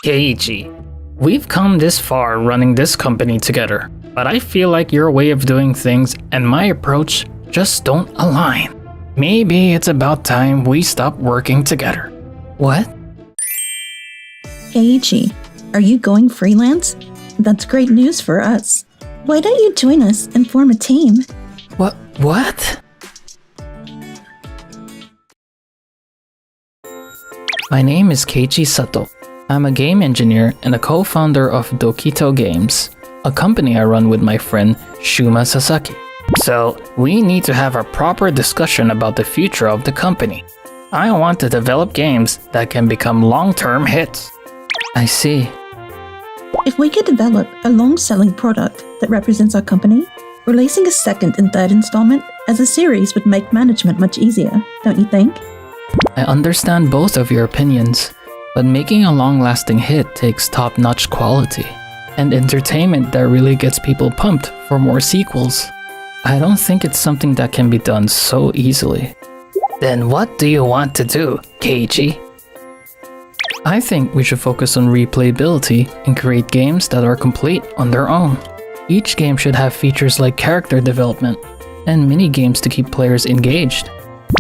Keiichi, we've come this far running this company together, but I feel like your way of doing things and my approach just don't align. Maybe it's about time we stop working together. What? Keiichi, are you going freelance? That's great news for us. Why don't you join us and form a team? What? My name is Keiichi Sato. I'm a game engineer and a co-founder of Dokito Games, a company I run with my friend Shuma Sasaki. So, we need to have a proper discussion about the future of the company. I want to develop games that can become long-term hits. I see. If we could develop a long-selling product that represents our company, releasing a second and third installment as a series would make management much easier, don't you think? I understand both of your opinions, but making a long-lasting hit takes top-notch quality and entertainment that really gets people pumped for more sequels. I don't think it's something that can be done so easily. Then what do you want to do, Keiichi? I think we should focus on replayability and create games that are complete on their own. Each game should have features like character development and mini-games to keep players engaged.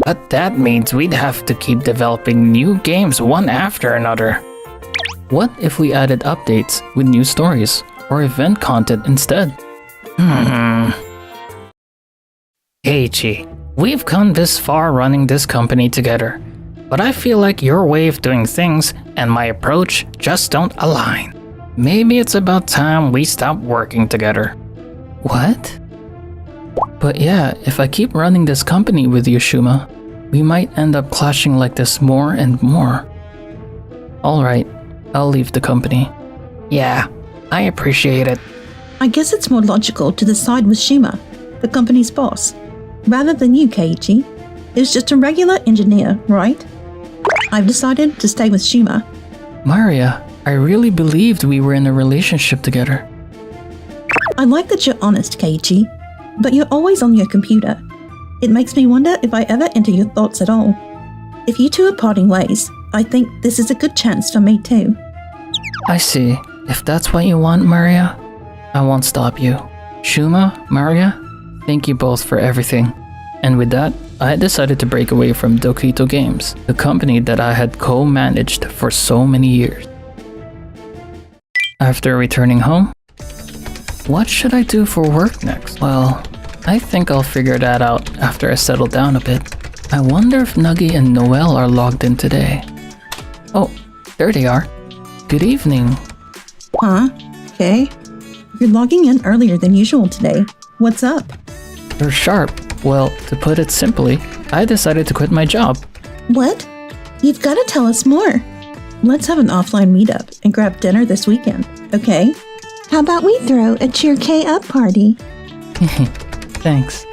But that means we'd have to keep developing new games one after another. What if we added updates with new stories or event content instead? Keiichi, we've come this far running this company together, but I feel like your way of doing things and my approach just don't align. Maybe it's about time we stop working together. What? But yeah, if I keep running this company with you, Shuma, we might end up clashing like this more and more. Alright, I'll leave the company. Yeah, I appreciate it. I guess it's more logical to decide with Shima, the company's boss, rather than you, Keiichi. It's just a regular engineer, right? I've decided to stay with Shima. Maria, I really believed we were in a relationship together. I like that you're honest, Keiichi, but you're always on your computer. It makes me wonder if I ever enter your thoughts at all. If you two are parting ways, I think this is a good chance for me too. I see. If that's what you want, Maria, I won't stop you. Shuma, Maria, thank you both for everything. And with that, I decided to break away from Dokito Games, the company that I had co-managed for so many years. After returning home, what should I do for work next? Well, I think I'll figure that out after I settle down a bit. I wonder if Nuggy and Noelle are logged in today. Oh, there they are. Good evening. Huh? Okay. You're logging in earlier than usual today. What's up? You're sharp. Well, to put it simply, I decided to quit my job. What? You've got to tell us more. Let's have an offline meetup and grab dinner this weekend, okay? How about we throw a Cheer K Up party? Thanks.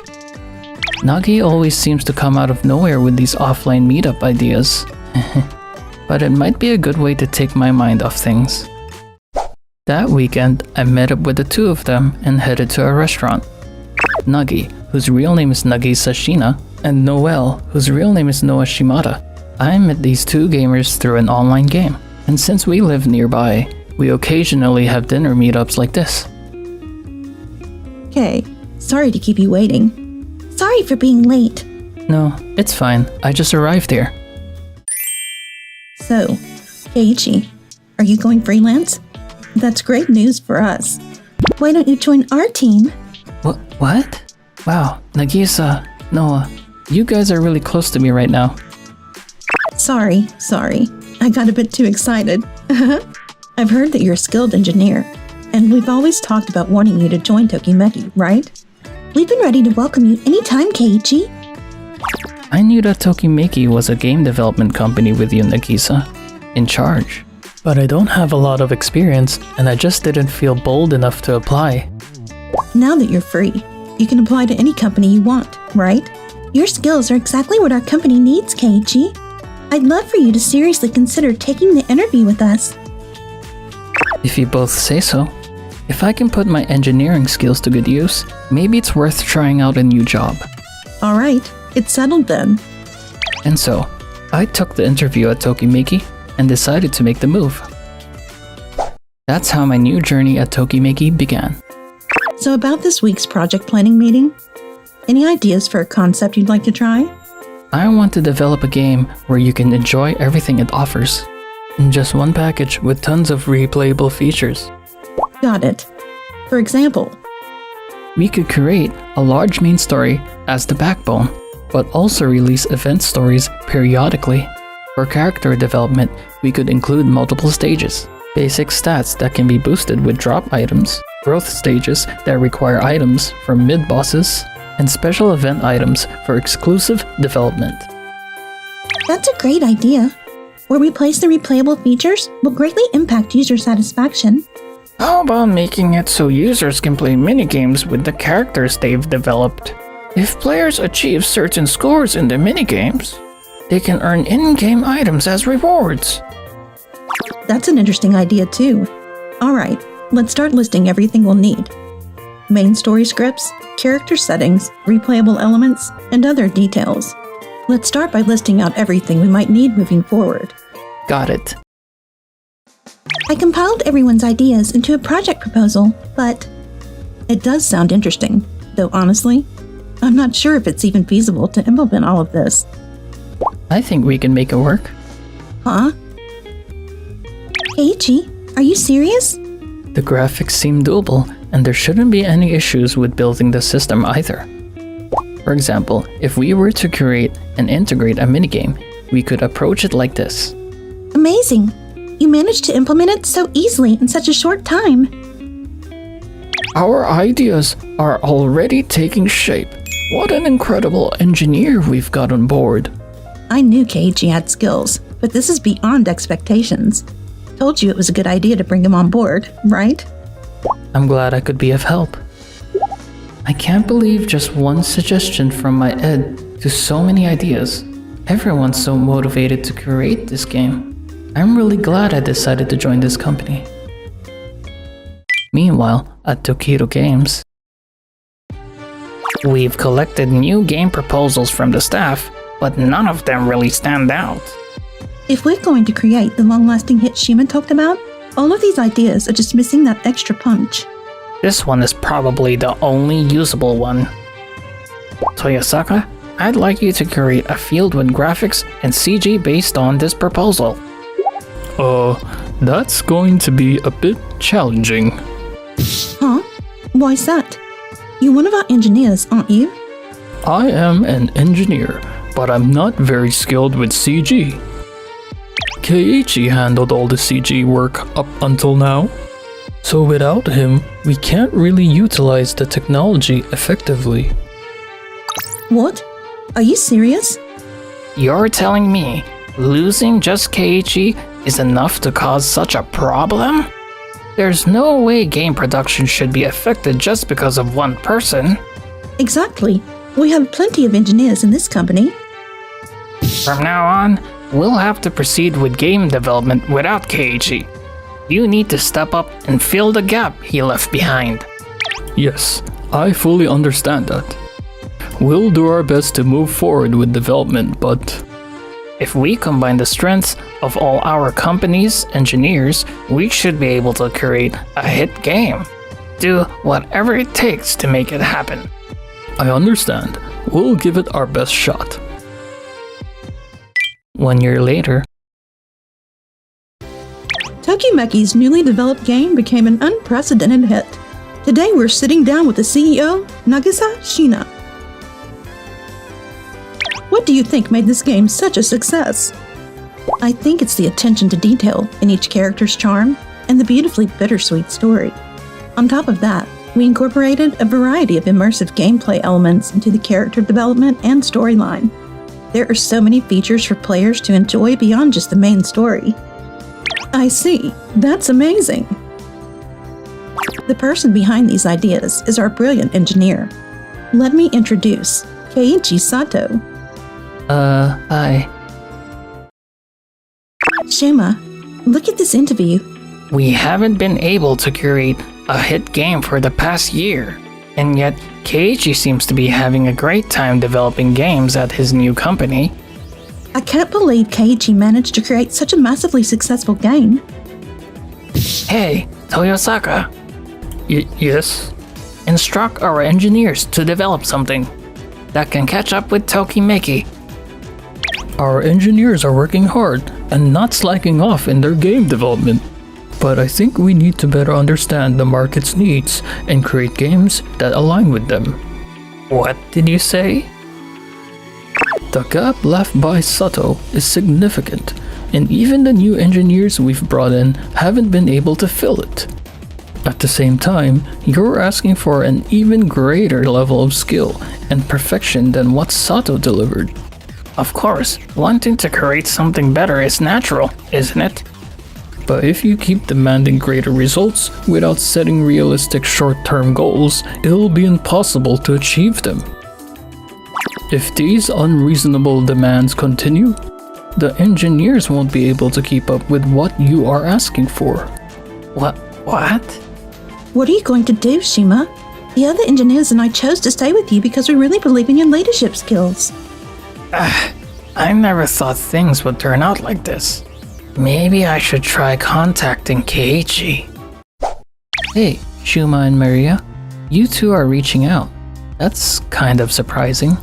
Nagi always seems to come out of nowhere with these offline meetup ideas. But it might be a good way to take my mind off things. That weekend, I met up with the two of them and headed to a restaurant. Nagi, whose real name is Nagi Sashina, and Noelle, whose real name is Noah Shimada. I met these two gamers through an online game, and since we live nearby, we occasionally have dinner meetups like this. Okay, sorry to keep you waiting. Sorry for being late. No, it's fine. I just arrived here. So, Keiichi, are you going freelance? That's great news for us. Why don't you join our team? What? Wow, Nagisa, Noah, you guys are really close to me right now. Sorry. I got a bit too excited. I've heard that you're a skilled engineer, and we've always talked about wanting you to join Tokimeki, right? We've been ready to welcome you anytime, Keiichi. I knew that Tokimeki was a game development company with you, Nagisa, in charge. But I don't have a lot of experience, and I just didn't feel bold enough to apply. Now that you're free, you can apply to any company you want, right? Your skills are exactly what our company needs, Keiichi. I'd love for you to seriously consider taking the interview with us. If you both say so. If I can put my engineering skills to good use, maybe it's worth trying out a new job. Alright, it's settled then. And so, I took the interview at Tokimeki and decided to make the move. That's how my new journey at Tokimeki began. So about this week's project planning meeting, any ideas for a concept you'd like to try? I want to develop a game where you can enjoy everything it offers in just one package with tons of replayable features. Got it. For example, We could create a large main story as the backbone, but also release event stories periodically. For character development, we could include multiple stages, basic stats that can be boosted with drop items, growth stages that require items from mid-bosses, and special event items for exclusive development. that's a great idea. Where we place the replayable features will greatly impact user satisfaction. How about making it so users can play minigames with the characters they've developed? If players achieve certain scores in the minigames, they can earn in-game items as rewards. That's an interesting idea too. Alright, let's start listing everything we'll need. Main story scripts, character settings, replayable elements, and other details. Let's start by listing out everything we might need moving forward. Got it. I compiled everyone's ideas into a project proposal, but it does sound interesting, though honestly, I'm not sure if it's even feasible to implement all of this. I think we can make it work. Huh? Keiichi, are you serious? The graphics seem doable, and there shouldn't be any issues with building the system either. For example, if we were to create and integrate a minigame, we could approach it like this. Amazing! You managed to implement it so easily in such a short time. Our ideas are already taking shape. What an incredible engineer we've got on board. I knew Keiichi had skills, but this is beyond expectations. Told you it was a good idea to bring him on board, right? I'm glad I could be of help. I can't believe just one suggestion from my ed to so many ideas. Everyone's so motivated to create this game. I'm really glad I decided to join this company. Meanwhile, at Tokido Games, We've collected new game proposals from the staff, but none of them really stand out. If we're going to create the long-lasting hit Shima talked about, all of these ideas are just missing that extra punch. This one is probably the only usable one. Toyosaka, I'd like you to create a field with graphics and CG based on this proposal. That's going to be a bit challenging. Huh? Why's that? You're one of our engineers, aren't you? I am an engineer, but I'm not very skilled with CG. Keiichi handled all the CG work up until now, so without him, we can't really utilize the technology effectively. What? Are you serious? You're telling me losing just Keiichi is enough to cause such a problem? There's no way game production should be affected just because of one person. Exactly. We have plenty of engineers in this company. From now on, we'll have to proceed with game development without Keiichi. You need to step up and fill the gap he left behind. Yes, I fully understand that. We'll do our best to move forward with development, but If we combine the strengths of all our company's engineers, we should be able to create a hit game. Do whatever it takes to make it happen. I understand. We'll give it our best shot. 1 year later, Tokimeki's newly developed game became an unprecedented hit. Today we're sitting down with the CEO, Nagisa Shina. What do you think made this game such a success? I think it's the attention to detail in each character's charm and the beautifully bittersweet story. On top of that, we incorporated a variety of immersive gameplay elements into the character development and storyline. There are so many features for players to enjoy beyond just the main story. I see. That's amazing. The person behind these ideas is our brilliant engineer. Let me introduce Keiichi Sato. hi. Shima, look at this interview. We haven't been able to create a hit game for the past year, and yet Keiichi seems to be having a great time developing games at his new company. I can't believe Keiichi managed to create such a massively successful game. Hey, Toyosaka, Yes? instruct our engineers to develop something that can catch up with Tokimeki. Our engineers are working hard and not slacking off in their game development. But I think we need to better understand the market's needs and create games that align with them. What did you say? The gap left by Sato is significant, and even the new engineers we've brought in haven't been able to fill it. At the same time, you're asking for an even greater level of skill and perfection than what Sato delivered. Of course, wanting to create something better is natural, isn't it? But if you keep demanding greater results without setting realistic short-term goals, it'll be impossible to achieve them. If these unreasonable demands continue, the engineers won't be able to keep up with what you are asking for. What? What are you going to do, Shima? The other engineers and I chose to stay with you because we really believe in your leadership skills. I never thought things would turn out like this. Maybe I should try contacting Keiichi. Hey, Shuma and Maria, you two are reaching out. That's kind of surprising.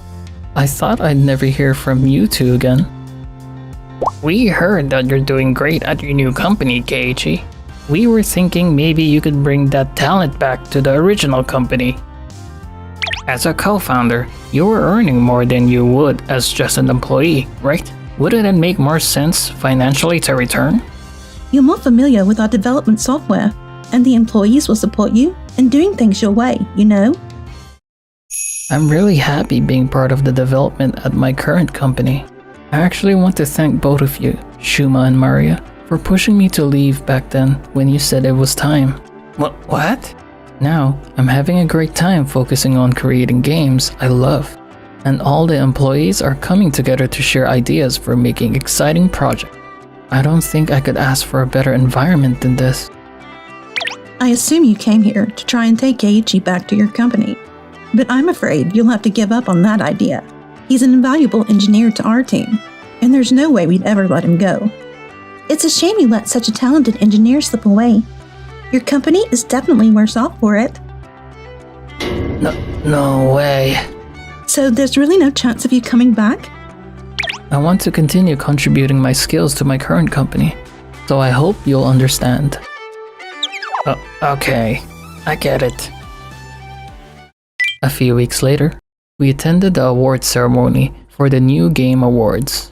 I thought I'd never hear from you two again. We heard that you're doing great at your new company, Keiichi. We were thinking maybe you could bring that talent back to the original company. As a co-founder, you were earning more than you would as just an employee, right? Wouldn't it make more sense financially to return? You're more familiar with our development software, and the employees will support you in doing things your way, you know? I'm really happy being part of the development at my current company. I actually want to thank both of you, Shuma and Maria, for pushing me to leave back then when you said it was time. What? Now, I'm having a great time focusing on creating games I love, and all the employees are coming together to share ideas for making exciting projects. I don't think I could ask for a better environment than this. I assume you came here to try and take Keiichi back to your company, but I'm afraid you'll have to give up on that idea. He's an invaluable engineer to our team, and there's no way we'd ever let him go. It's a shame you let such a talented engineer slip away. Your company is definitely worse off for it. No way. So there's really no chance of you coming back? I want to continue contributing my skills to my current company, so I hope you'll understand. Okay, I get it. A few weeks later, we attended the awards ceremony for the New Game Awards.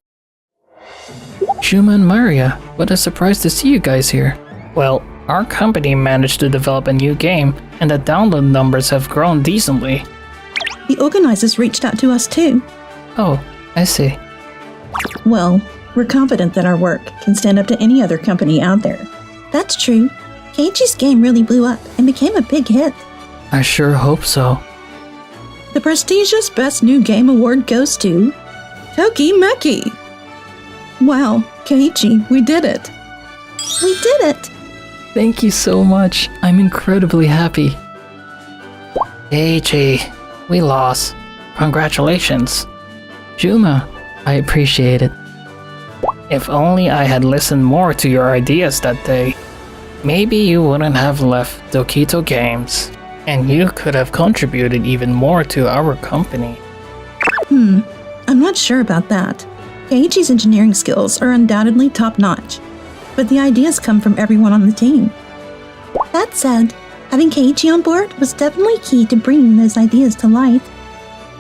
Shuma and Maria, what a surprise to see you guys here. Well, our company managed to develop a new game, and the download numbers have grown decently. The organizers reached out to us too. Oh, I see. Well, we're confident that our work can stand up to any other company out there. That's true. Keiichi's game really blew up and became a big hit. I sure hope so. The prestigious Best New Game Award goes to Tokimeki. Wow, Keiichi, we did it. We did it! Thank you so much. I'm incredibly happy. Keiichi, we lost. Congratulations. Shuma, I appreciate it. If only I had listened more to your ideas that day, maybe you wouldn't have left Dokito Games, and you could have contributed even more to our company. I'm not sure about that. Keiichi's engineering skills are undoubtedly top-notch, but the ideas come from everyone on the team. That said, having Keiichi on board was definitely key to bringing those ideas to life.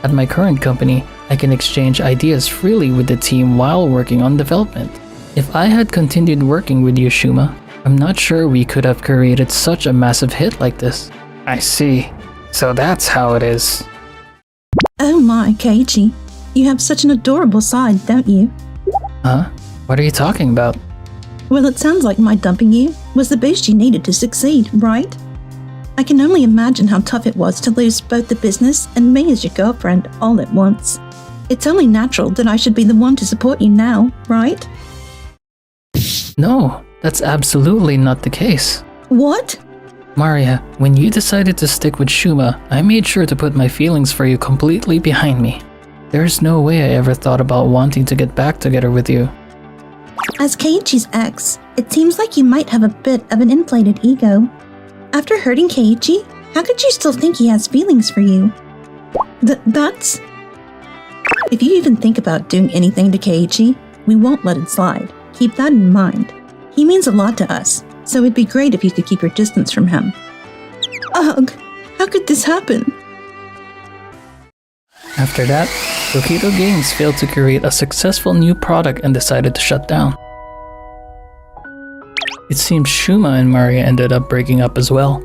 At my current company, I can exchange ideas freely with the team while working on development. If I had continued working with you, Shuma, I'm not sure we could have created such a massive hit like this. I see. So that's how it is. Oh my, Keiichi. You have such an adorable side, don't you? Huh? What are you talking about? Well, it sounds like my dumping you was the boost you needed to succeed, right? I can only imagine how tough it was to lose both the business and me as your girlfriend all at once. It's only natural that I should be the one to support you now, right? No, that's absolutely not the case. What? Maria, when you decided to stick with Shuma, I made sure to put my feelings for you completely behind me. There's no way I ever thought about wanting to get back together with you. As Keiichi's ex, it seems like you might have a bit of an inflated ego. After hurting Keiichi, how could you still think he has feelings for you? That's... If you even think about doing anything to Keiichi, we won't let it slide. Keep that in mind. He means a lot to us, so it'd be great if you could keep your distance from him. Ugh, how could this happen? After that, Tokido Games failed to create a successful new product and decided to shut down. It seems Shuma and Maria ended up breaking up as well.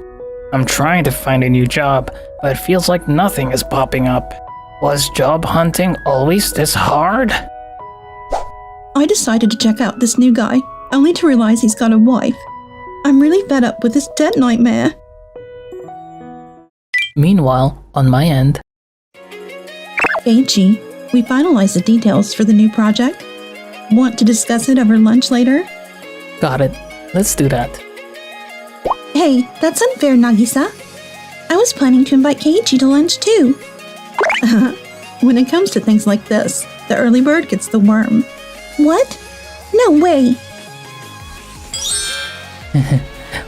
I'm trying to find a new job, but it feels like nothing is popping up. Was job hunting always this hard? I decided to check out this new guy, only to realize he's got a wife. I'm really fed up with this debt nightmare. Meanwhile, on my end, Keiichi, we finalized the details for the new project. Want to discuss it over lunch later? got it. Let's do that. Hey, that's unfair, Nagisa. I was planning to invite Keiichi to lunch too. When it comes to things like this, the early bird gets the worm. What? No way!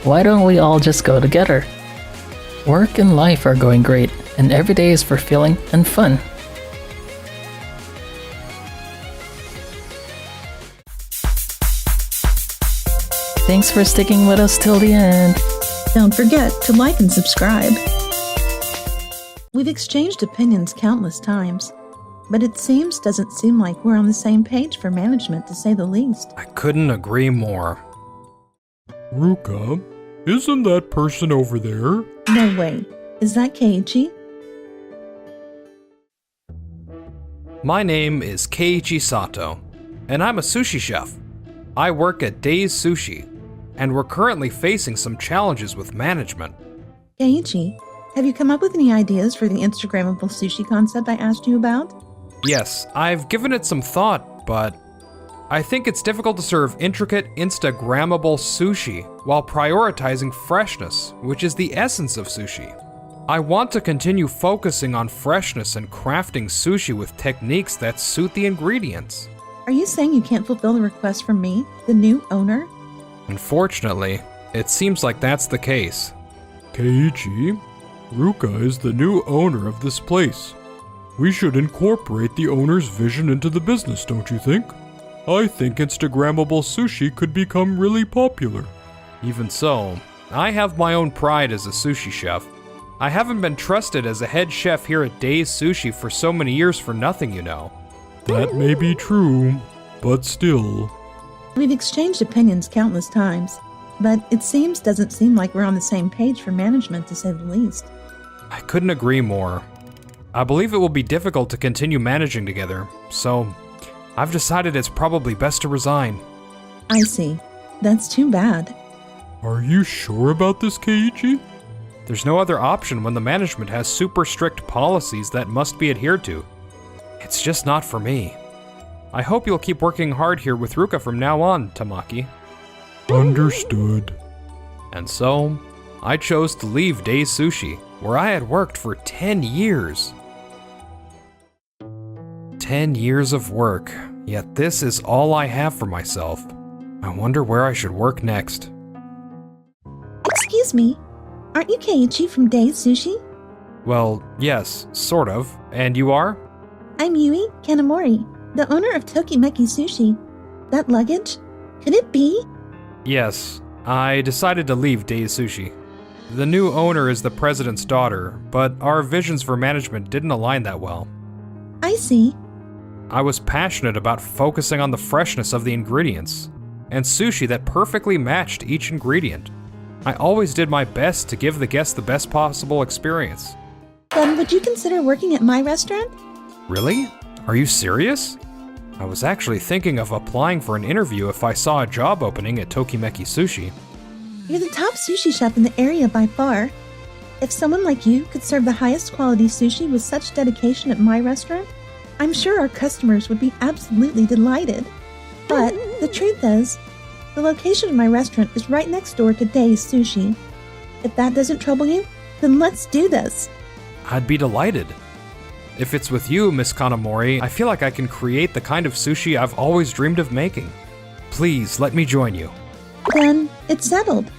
Why don't we all just go together? Work and life are going great, and every day is fulfilling and fun. Thanks for sticking with us till the end. Don't forget to like and subscribe. We've exchanged opinions countless times, but it doesn't seem like we're on the same page for management, to say the least. I couldn't agree more. Ruka, isn't that person over there? No way. Is that Keiichi? My name is Keiichi Sato, and I'm a sushi chef. I work at Days Sushi, and we're currently facing some challenges with management. Keiichi, have you come up with any ideas for the Instagrammable sushi concept I asked you about? Yes, I've given it some thought, but I think it's difficult to serve intricate, Instagrammable sushi while prioritizing freshness, which is the essence of sushi. I want to continue focusing on freshness and crafting sushi with techniques that suit the ingredients. Are you saying you can't fulfill the request from me, the new owner? Unfortunately, it seems like that's the case. Keiichi, Ruka is the new owner of this place. We should incorporate the owner's vision into the business, don't you think? I think Instagrammable sushi could become really popular. Even so, I have my own pride as a sushi chef. I haven't been trusted as a head chef here at Days Sushi for so many years for nothing, you know. That may be true, but still. We've exchanged opinions countless times, but it doesn't seem like we're on the same page for management, to say the least. I couldn't agree more. I believe it will be difficult to continue managing together, so I've decided it's probably best to resign. I see. That's too bad. Are you sure about this, Keiichi? There's no other option when the management has super strict policies that must be adhered to. It's just not for me. I hope you'll keep working hard here with Ruka from now on, Tamaki. Understood. And so, I chose to leave Days Sushi, where I had worked for 10 years. 10 years of work, yet this is all I have for myself. I wonder where I should work next. Excuse me, aren't you Keiichi from Days Sushi? Well, yes, sort of. And you are? I'm Yui Kanamori, the owner of Tokimeki Sushi. That luggage? Could it be? Yes, I decided to leave Days Sushi. The new owner is the president's daughter, but our visions for management didn't align that well. I see. I was passionate about focusing on the freshness of the ingredients, and sushi that perfectly matched each ingredient. I always did my best to give the guests the best possible experience. Then would you consider working at my restaurant? Really? Are you serious? I was actually thinking of applying for an interview if I saw a job opening at Tokimeki Sushi. You're the top sushi chef in the area by far. If someone like you could serve the highest quality sushi with such dedication at my restaurant, I'm sure our customers would be absolutely delighted. But the truth is, the location of my restaurant is right next door to Days Sushi. If that doesn't trouble you, then let's do this. I'd be delighted. If it's with you, Miss Kanamori, I feel like I can create the kind of sushi I've always dreamed of making. Please let me join you. Then it's settled.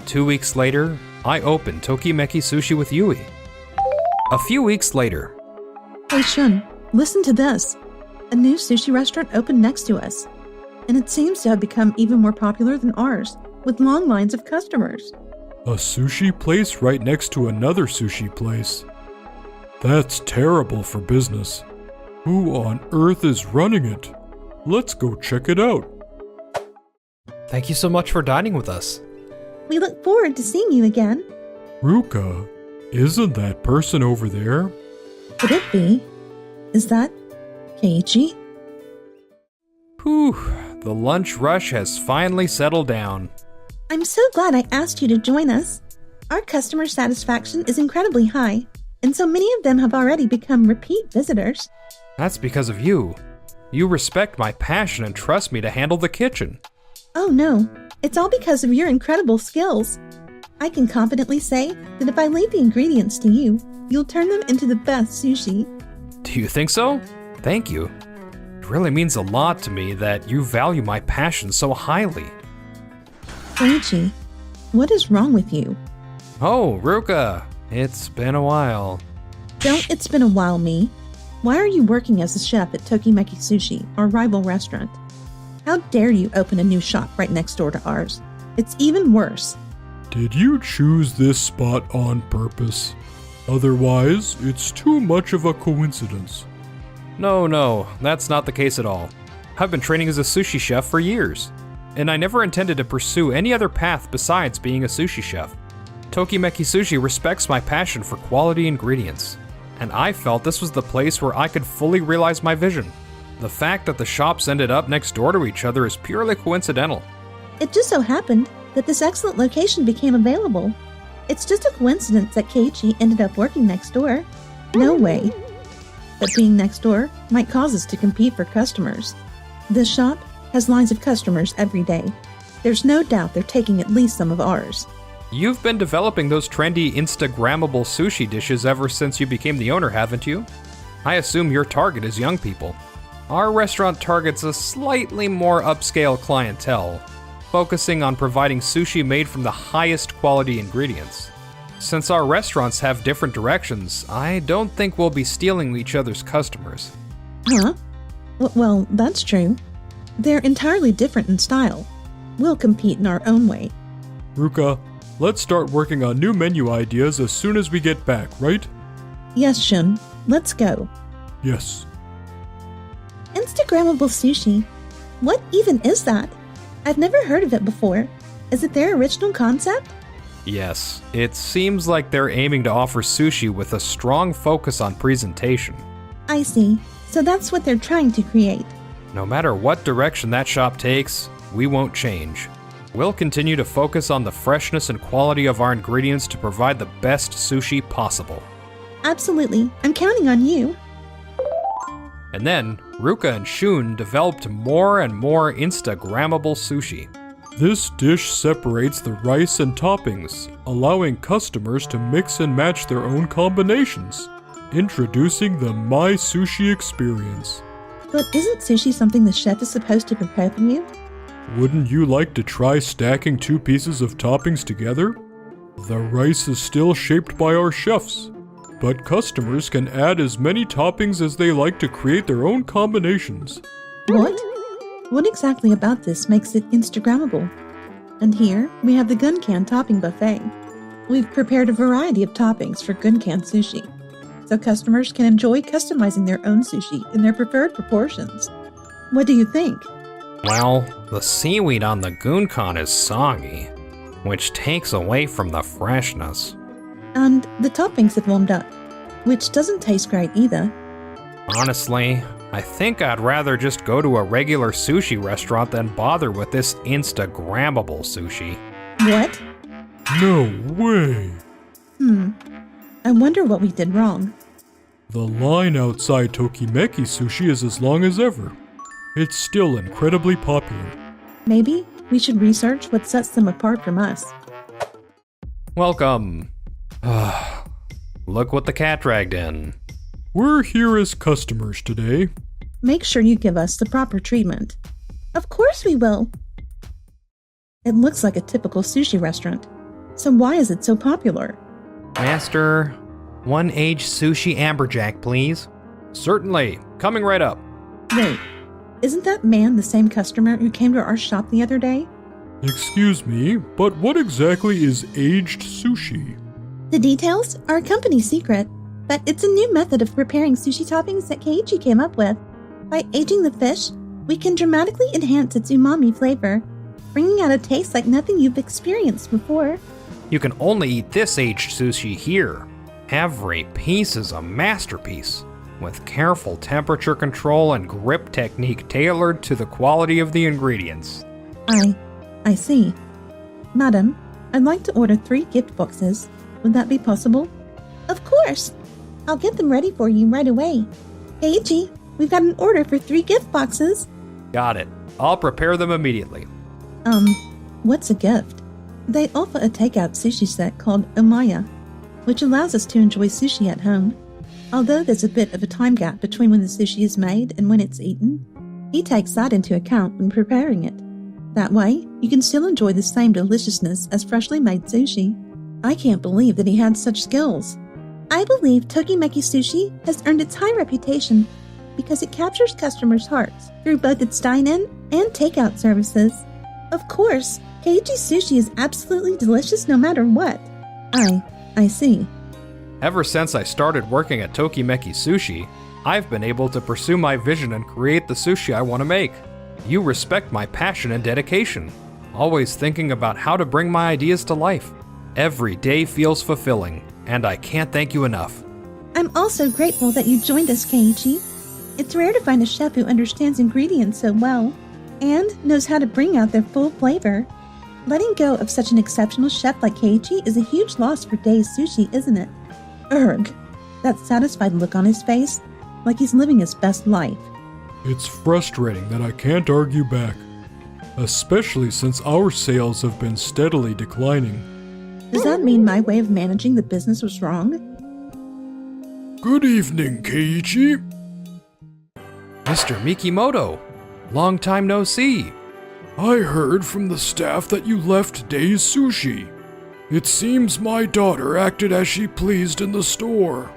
2 weeks later, I opened Tokimeki Sushi with Yui. A few weeks later, Hey Shun, listen to this. A new sushi restaurant opened next to us, and it seems to have become even more popular than ours, with long lines of customers. A sushi place right next to another sushi place. That's terrible for business. Who on earth is running it? Let's go check it out. thank you so much for dining with us. We look forward to seeing you again. Ruka, isn't that person over there? Could it be? Is that Keiichi? Whew, the lunch rush has finally settled down. I'm so glad I asked you to join us. Our customer satisfaction is incredibly high, and so many of them have already become repeat visitors. That's because of you. You respect my passion and trust me to handle the kitchen. Oh no, it's all because of your incredible skills. I can confidently say that if I leave the ingredients to you, you'll turn them into the best sushi. Do you think so? Thank you. It really means a lot to me that you value my passion so highly. Keiichi, what is wrong with you? Oh, Ruka, it's been a while. Don't it's been a while, me. Why are you working as a chef at Tokimeki Sushi, our rival restaurant? How dare you open a new shop right next door to ours? It's even worse. Did you choose this spot on purpose? Otherwise, it's too much of a coincidence. No, that's not the case at all. I've been training as a sushi chef for years, and I never intended to pursue any other path besides being a sushi chef. Tokimeki Sushi respects my passion for quality ingredients, and I felt this was the place where I could fully realize my vision. The fact that the shops ended up next door to each other is purely coincidental. It just so happened that this excellent location became available. It's just a coincidence that Keiichi ended up working next door. No way. But being next door might cause us to compete for customers. This shop has lines of customers every day. There's no doubt they're taking at least some of ours. You've been developing those trendy Instagrammable sushi dishes ever since you became the owner, haven't you? I assume your target is young people. Our restaurant targets a slightly more upscale clientele, focusing on providing sushi made from the highest quality ingredients. Since our restaurants have different directions, I don't think we'll be stealing each other's customers. Huh? Well, that's true. They're entirely different in style. We'll compete in our own way. Ruka, let's start working on new menu ideas as soon as we get back, right? Yes, Shun. Let's go. Yes. Instagrammable sushi? What even is that? I've never heard of it before. Is it their original concept? Yes, it seems like they're aiming to offer sushi with a strong focus on presentation. I see. So that's what they're trying to create. No matter what direction that shop takes, we won't change. We'll continue to focus on the freshness and quality of our ingredients to provide the best sushi possible. Absolutely. I'm counting on you. And then, Ruka and Shun developed more and more Instagrammable sushi. This dish separates the rice and toppings, allowing customers to mix and match their own combinations. Introducing the My Sushi experience. But isn't sushi something the chef is supposed to prepare for you? Wouldn't you like to try stacking 2 pieces of toppings together? The rice is still shaped by our chefs, but customers can add as many toppings as they like to create their own combinations. What? What exactly about this makes it Instagrammable? And here, we have the Gunkan topping buffet. We've prepared a variety of toppings for Gunkan sushi, so customers can enjoy customizing their own sushi in their preferred proportions. What do you think? Well, the seaweed on the Gunkan is soggy, which takes away from the freshness. And the toppings have warmed up, which doesn't taste great either. Honestly, I think I'd rather just go to a regular sushi restaurant than bother with this Instagrammable sushi. What? No way! I wonder what we did wrong. The line outside Tokimeki Sushi is as long as ever. It's still incredibly popular. Maybe we should research what sets them apart from us. Welcome. Look what the cat dragged in. We're here as customers today. Make sure you give us the proper treatment. Of course we will. It looks like a typical sushi restaurant. So why is it so popular? Master, one aged sushi amberjack, please. Certainly. Coming right up. Wait, isn't that man the same customer who came to our shop the other day? Excuse me, but what exactly is aged sushi? The details are a company secret, but it's a new method of preparing sushi toppings that Keiichi came up with. By aging the fish, we can dramatically enhance its umami flavor, bringing out a taste like nothing you've experienced before. You can only eat this aged sushi here. Every piece is a masterpiece, with careful temperature control and grip technique tailored to the quality of the ingredients. I see. Madam, I'd like to order 3 gift boxes. Would that be possible? Of course! I'll get them ready for you right away. Keiichi, we've got an order for 3 gift boxes. Got it. I'll prepare them immediately. What's a gift? They offer a takeout sushi set called Omaya, which allows us to enjoy sushi at home. Although there's a bit of a time gap between when the sushi is made and when it's eaten, he takes that into account when preparing it. That way, you can still enjoy the same deliciousness as freshly made sushi. I can't believe that he had such skills. I believe Tokimeki Sushi has earned its high reputation because it captures customers' hearts through both its dine-in and takeout services. Of course, Keiichi Sushi is absolutely delicious no matter what. I see. Ever since I started working at Tokimeki Sushi, I've been able to pursue my vision and create the sushi I want to make. You respect my passion and dedication, always thinking about how to bring my ideas to life. Every day feels fulfilling, and I can't thank you enough. I'm also grateful that you joined us, Keiichi. It's rare to find a chef who understands ingredients so well and knows how to bring out their full flavor. Letting go of such an exceptional chef like Keiichi is a huge loss for Days Sushi, isn't it? Urgh, that satisfied look on his face, like he's living his best life. It's frustrating that I can't argue back, especially since our sales have been steadily declining. Does that mean my way of managing the business was wrong? Good evening, Keiichi. Mr. Mikimoto, long time no see. I heard from the staff that you left Days Sushi. It seems my daughter acted as she pleased in the store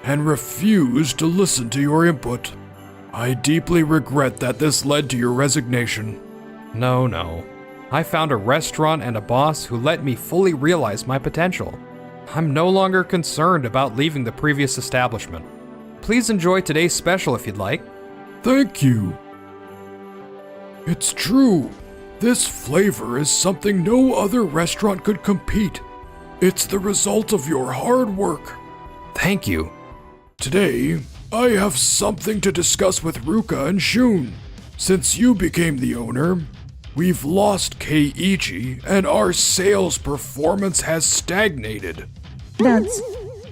and refused to listen to your input. I deeply regret that this led to your resignation. No. I found a restaurant and a boss who let me fully realize my potential. I'm no longer concerned about leaving the previous establishment. Please enjoy today's special if you'd like. Thank you. It's true. This flavor is something no other restaurant could compete. It's the result of your hard work. Thank you. Today, I have something to discuss with Ruka and Shun. Since you became the owner, we've lost Keiichi and our sales performance has stagnated.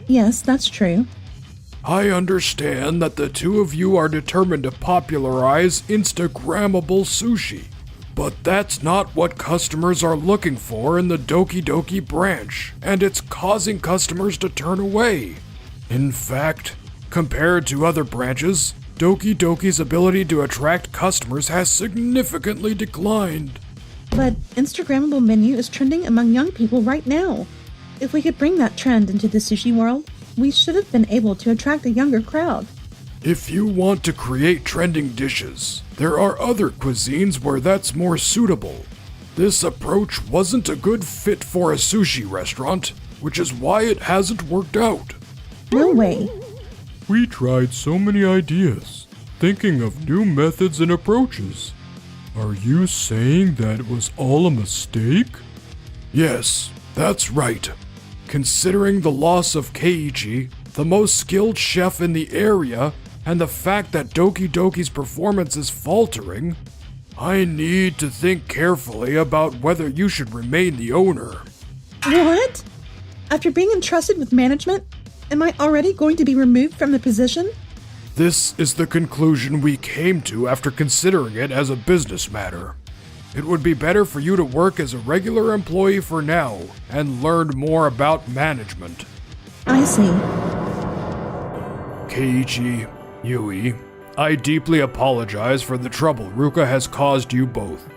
Yes, that's true. I understand that the two of you are determined to popularize Instagrammable sushi, but that's not what customers are looking for in the Doki Doki branch, and it's causing customers to turn away. In fact, compared to other branches, Doki Doki's ability to attract customers has significantly declined. But Instagrammable menu is trending among young people right now. If we could bring that trend into the sushi world, we should have been able to attract a younger crowd. If you want to create trending dishes, there are other cuisines where that's more suitable. This approach wasn't a good fit for a sushi restaurant, which is why it hasn't worked out. No way. We tried so many ideas, thinking of new methods and approaches. Are you saying that it was all a mistake? Yes, that's right. Considering the loss of Keiichi, the most skilled chef in the area, and the fact that Doki Doki's performance is faltering, I need to think carefully about whether you should remain the owner. What? After being entrusted with management, am I already going to be removed from the position? This is the conclusion we came to after considering it as a business matter. It would be better for you to work as a regular employee for now and learn more about management. I see. Keiichi, Yui, I deeply apologize for the trouble Ruka has caused you both.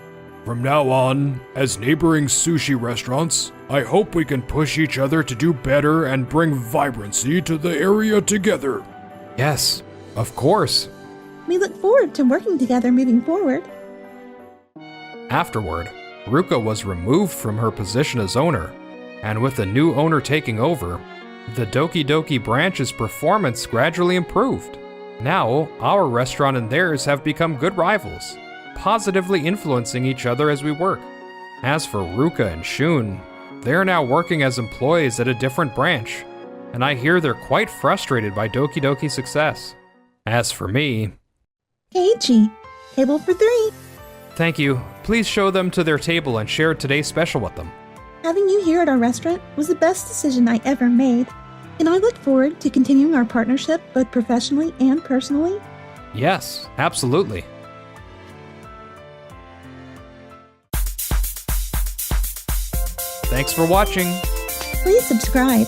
From now on, as neighboring sushi restaurants, I hope we can push each other to do better and bring vibrancy to the area together. Yes, of course. We look forward to working together moving forward. Afterward, Ruka was removed from her position as owner, and with the new owner taking over, the Doki Doki branch's performance gradually improved. Now, our restaurant and theirs have become good rivals, positively influencing each other as we work. As for Ruka and Shun, they're now working as employees at a different branch, and I hear they're quite frustrated by Doki Doki's success. As for me, Keiichi, table for 3. thank you. Please show them to their table and share today's special with them. Having you here at our restaurant was the best decision I ever made, and I look forward to continuing our partnership both professionally and personally. Yes, absolutely. Thanks for watching. Please subscribe.